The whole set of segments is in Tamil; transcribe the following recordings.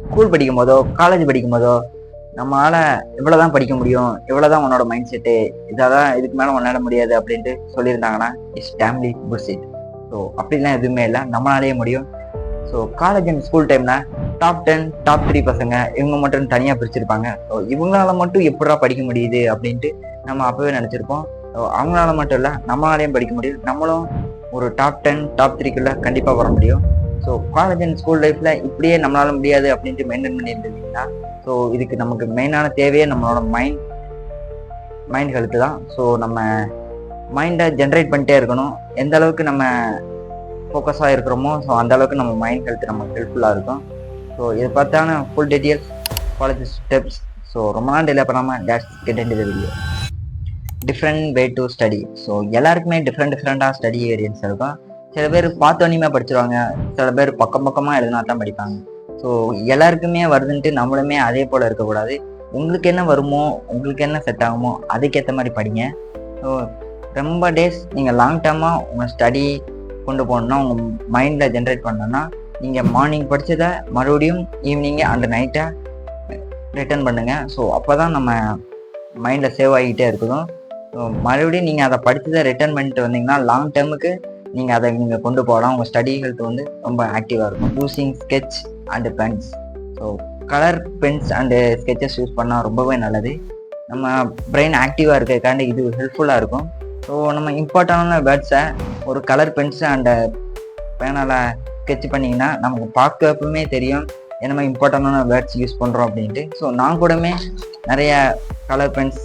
ஸ்கூல் படிக்கும் போதோ காலேஜ் படிக்கும் போதோ நம்மளால இவ்வளவுதான் படிக்க முடியும், இவ்வளவுதான் உன்னோட மைண்ட் செட்டு, இதாதான் இதுக்கு மேல உன்னால முடியாது அப்படின்ட்டு சொல்லியிருந்தாங்கன்னா இட்ஸ் டேம்லி புல்ஷிட். ஸோ அப்படிலாம் எதுவுமே இல்லை, நம்மளாலேயே முடியும். ஸோ காலேஜ் அண்ட் ஸ்கூல் டைம்ல டாப் 10 டாப் 3 பசங்க இவங்க மட்டும் தனியாக பிரிச்சிருப்பாங்க. ஸோ இவங்களால மட்டும் எப்படா படிக்க முடியுது அப்படின்ட்டு நம்ம அப்பவே நினச்சிருப்போம். ஸோ அவங்களால மட்டும் இல்லை, நம்மளாலையும் படிக்க முடியும், நம்மளும் ஒரு டாப் 10 டாப் 3க்குள்ள கண்டிப்பாக வர முடியும். ஸோ காலேஜ் அண்ட் ஸ்கூல் லைஃப்ல இப்படியே நம்மளால முடியாது அப்படின்ட்டு மெயின்டைன் பண்ணியிருந்தீங்கன்னா, ஸோ இதுக்கு நமக்கு மெயினான தேவையே நம்மளோட மைண்ட் ஹெல்த்து தான். ஸோ நம்ம மைண்டை ஜென்ரேட் பண்ணிட்டே இருக்கணும். எந்த அளவுக்கு நம்ம ஃபோக்கஸாக இருக்கிறோமோ ஸோ அந்த அளவுக்கு நம்ம மைண்ட் ஹெல்த் நமக்கு ஹெல்ப்ஃபுல்லாக இருக்கும். ஸோ இதை பார்த்தான full details, college steps. So ரொம்ப நாள் டிலே பண்ணாமல் let's get into the video. Different way to study. So எல்லாருக்குமே டிஃப்ரெண்ட்டாக ஸ்டடி வேரியன்ஸ் இருக்கும். சில பேர் பார்த்தோன்னே படிச்சிருவாங்க, சில பேர் பக்கமாக எழுதினா தான் படிப்பாங்க. ஸோ எல்லாருக்குமே வருதுன்ட்டு நம்மளுமே அதே போல் இருக்கக்கூடாது. உங்களுக்கு என்ன வருமோ, உங்களுக்கு என்ன செட் ஆகுமோ அதுக்கேற்ற மாதிரி படிங்க. ஸோ ரொம்ப டேஸ் நீங்கள் லாங் டேர்மாக உங்கள் ஸ்டடி கொண்டு போகணுன்னா, உங்கள் மைண்டில் ஜென்ரேட் பண்ணணுன்னா, நீங்கள் மார்னிங் படித்ததை மறுபடியும் ஈவினிங்கு அண்ட் நைட்டை ரிட்டர்ன் பண்ணுங்கள். ஸோ அப்போ தான் நம்ம மைண்டில் சேவ் ஆகிக்கிட்டே இருக்கணும். ஸோ மறுபடியும் நீங்கள் அதை படித்ததை ரிட்டர்ன் பண்ணிட்டு வந்தீங்கன்னா லாங் டேர்முக்கு நீங்கள் அதை நீங்கள் கொண்டு போகலாம். உங்கள் ஸ்டடி ஹெல்த் வந்து ரொம்ப ஆக்டிவாக இருக்கும். Using sketch and pens. So colour pens and sketches use பண்ணால் ரொம்பவே நல்லது. நம்ம பிரெயின் ஆக்டிவாக இருக்கிறதுக்காண்டி இது ஹெல்ப்ஃபுல்லாக இருக்கும். ஸோ நம்ம இம்பார்ட்டண்டான வேர்ட்ஸை ஒரு கலர் பென்ஸு அண்டு பேனால் ஸ்கெட்ச் பண்ணிங்கன்னா நமக்கு பார்க்கப்பவுமே தெரியும் என்ன இம்பார்ட்டண்டான வேர்ட்ஸ் யூஸ் பண்ணுறோம் அப்படின்ட்டு. ஸோ நான் கூடமே நிறைய கலர் பென்ஸ்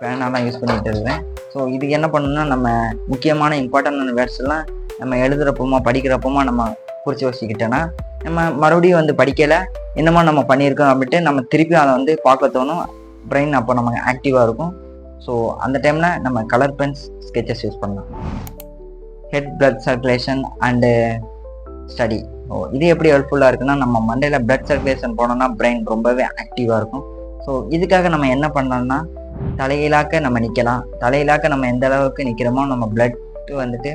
பேனெல்லாம் யூஸ் பண்ணிகிட்டு இருக்கிறேன். ஸோ இதுக்கு என்ன பண்ணணும்னா, நம்ம முக்கியமான இம்பார்ட்டண்டான வேர்ட்ஸ் எல்லாம் நம்ம எழுதுகிறப்போமா படிக்கிறப்போமா நம்ம குறித்து வச்சுக்கிட்டோன்னா நம்ம மறுபடியும் வந்து படிக்கலை என்னமோ நம்ம பண்ணியிருக்கோம் அப்படின்ட்டு நம்ம திருப்பி அதை வந்து பார்க்க தோணும். பிரெயின் அப்போ நமக்கு ஆக்டிவாக இருக்கும். ஸோ அந்த டைமில் நம்ம கலர் பென்ஸ் ஸ்கெச்சஸ் யூஸ் பண்ணலாம். Head blood circulation and study. இது எப்படி ஹெல்ப்ஃபுல்லாக இருக்குன்னா, நம்ம மண்டையில் பிளட் சர்க்குலேஷன் போனோம்னா பிரெயின் ரொம்பவே ஆக்டிவாக இருக்கும். ஸோ இதுக்காக நம்ம என்ன பண்ணோம்னா, தலையிலாக்க நம்ம நிற்கலாம். தலையிலாக்க நம்ம எந்த அளவுக்கு நிற்கிறோமோ நம்ம பிளட் வந்துட்டு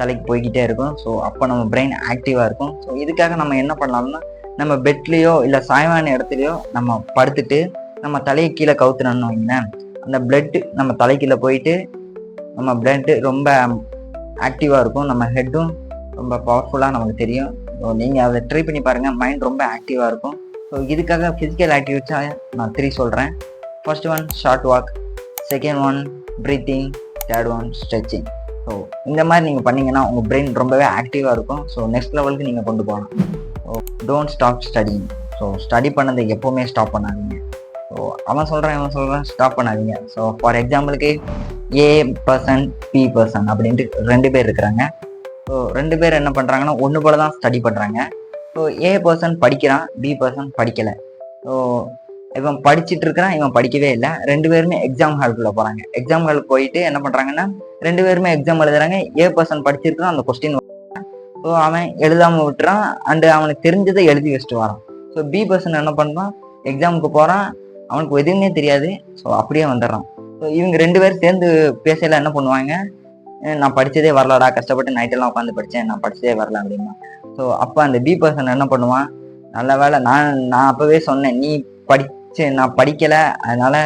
தலைக்கு போய்கிட்டே இருக்கும். ஸோ அப்போ நம்ம பிரெயின் ஆக்டிவாக இருக்கும். ஸோ இதுக்காக நம்ம என்ன பண்ணலாம்னா, நம்ம பெட்லேயோ இல்லை சாய்வான இடத்துலையோ நம்ம படுத்துட்டு நம்ம தலையை கீழே கவுத்துனோம்னு வைங்களேன், அந்த பிளட்டு நம்ம தலைக்கீழே போயிட்டு நம்ம பிளட்டு ரொம்ப ஆக்டிவாக இருக்கும். நம்ம ஹெட்டும் ரொம்ப பவர்ஃபுல்லாக நமக்கு தெரியும். ஸோ நீங்கள் அதை ட்ரை பண்ணி பாருங்கள், மைண்ட் ரொம்ப ஆக்டிவாக இருக்கும். ஸோ இதுக்காக ஃபிசிக்கல் ஆக்டிவிட்டிஸாக நான் 3 சொல்கிறேன். First one short walk, second one breathing, third one stretching. So இந்த மாதிரி நீங்கள் பண்ணிங்கன்னா உங்கள் பிரெயின் ரொம்பவே ஆக்டிவாக இருக்கும். ஸோ நெக்ஸ்ட் லெவலுக்கு நீங்கள் கொண்டு போகலாம். So don't stop studying. So study பண்ணதை எப்போவுமே ஸ்டாப் பண்ணாதீங்க. ஸோ அவன் சொல்கிறேன் ஸ்டாப் பண்ணாதீங்க. ஸோ ஃபார் எக்ஸாம்பிளுக்கு ஏ பர்சன் பி பர்சன் அப்படின்ட்டு 2 பேர் இருக்கிறாங்க. ஸோ 2 பேர் என்ன பண்ணுறாங்கன்னா ஒன்று போல தான் ஸ்டடி பண்ணுறாங்க. ஸோ ஏ பர்சன் படிக்கிறான், பி பர்சன் படிக்கலை. ஸோ இவன் படிச்சுட்டு இருக்கிறான், இவன் படிக்கவே இல்லை. 2 பேருமே எக்ஸாம் ஹாலுக்குள்ளே போகிறாங்க. எக்ஸாம் ஹாலுக்கு போயிட்டு என்ன பண்ணுறாங்கன்னா 2 பேருமே எக்ஸாம் எழுதுறாங்க. ஏ பர்சன் படிச்சிருக்கான், அந்த கொஸ்டின். ஸோ அவன் எழுதாமல் விட்டுறான் அண்டு அவனுக்கு தெரிஞ்சதை எழுதி வச்சுட்டு வரான். ஸோ பி பர்சன் என்ன பண்ணுறான், எக்ஸாமுக்கு போகிறான், அவனுக்கு எதுவுமே தெரியாது. ஸோ அப்படியே வந்துடுறான். ஸோ இவங்க 2 பேர் சேர்ந்து பேசல என்ன பண்ணுவாங்க, நான் படித்ததே வரலடா, கஷ்டப்பட்டு நைட்டெல்லாம் உட்காந்து படித்தேன், நான் படித்ததே வரல அப்படின்னா. ஸோ அப்போ அந்த பி பர்சன் என்ன பண்ணுவான், நல்ல வேலை நான் அப்போவே சொன்னேன், நீ நான் படிக்கலை அதனால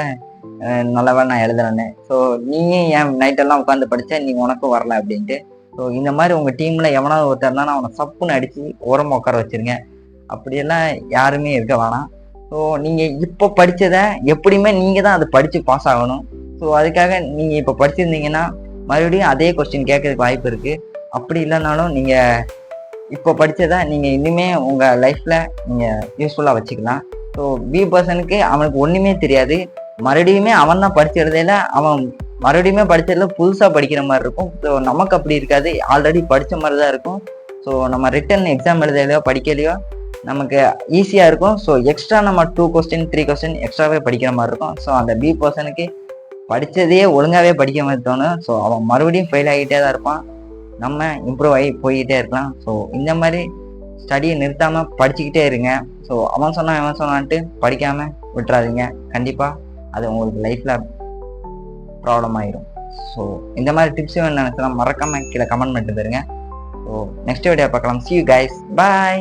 நல்ல வேலை நான் எழுதுறேன்னு. ஸோ நீயும் என் நைட்டெல்லாம் உட்காந்து படித்தேன், நீ உனக்கும் வரல அப்படின்ட்டு. ஸோ இந்த மாதிரி உங்கள் டீமில் எவனாவது ஒருத்தர் இருந்தாலும் அவனை சப்புன்னு அடித்து ஓரமாக உட்கார வச்சுருங்க. அப்படியெல்லாம் யாருமே இருக்க வேணாம். ஸோ நீங்கள் இப்போ படித்ததை எப்படியுமே நீங்கள் தான் அதை படித்து பாஸ் ஆகணும். ஸோ அதுக்காக நீங்கள் இப்போ படிச்சிருந்தீங்கன்னா மறுபடியும் அதே கொஸ்டின் கேட்கறதுக்கு வாய்ப்பு இருக்குது. அப்படி இல்லைனாலும் நீங்கள் இப்போ படித்ததை நீங்கள் இனிமே உங்கள் லைஃப்பில் நீங்கள் யூஸ்ஃபுல்லாக வச்சுக்கலாம். ஸோ பி பர்சனுக்கு அவனுக்கு ஒன்றுமே தெரியாது, மறுபடியுமே அவன் தான் படிச்சிருந்ததில் அவன் மறுபடியுமே படித்ததில் புதுசாக படிக்கிற மாதிரி இருக்கும். ஸோ நமக்கு அப்படி இருக்காது, ஆல்ரெடி படித்த மாதிரி தான் இருக்கும். ஸோ நம்ம ரிட்டன் எக்ஸாம் எழுதலையோ படிக்கலையோ நமக்கு ஈஸியாக இருக்கும். ஸோ எக்ஸ்ட்ரா நம்ம 2 கொஸ்டின் 3 கொஸ்டின் எக்ஸ்ட்ராவே படிக்கிற மாதிரி இருக்கும். ஸோ அந்த பி பர்சனுக்கு படித்ததையே ஒழுங்காகவே படிக்க மாதிரி தோணும். ஸோ அவன் மறுபடியும் ஃபெயில் ஆகிட்டே தான் இருப்பான், நம்ம இம்ப்ரூவ் ஆகி போய்கிட்டே இருக்கலாம். ஸோ இந்த மாதிரி ஸ்டடியை நிறுத்தாமல் படிச்சுக்கிட்டே இருங்க. ஸோ அவன் சொன்னான்ட்டு படிக்காமல் விட்டுறாதீங்க. கண்டிப்பாக அது உங்களுக்கு லைஃப்பில் ப்ராப்ளம் ஆயிரும். ஸோ இந்த மாதிரி டிப்ஸ் வேணும்னு நினச்சலாம் மறக்காமல் கீழே கமெண்ட் பண்ணிட்டு தருங்க. ஸோ நெக்ஸ்ட் வீடியோ பார்க்கலாம். See you guys. Bye.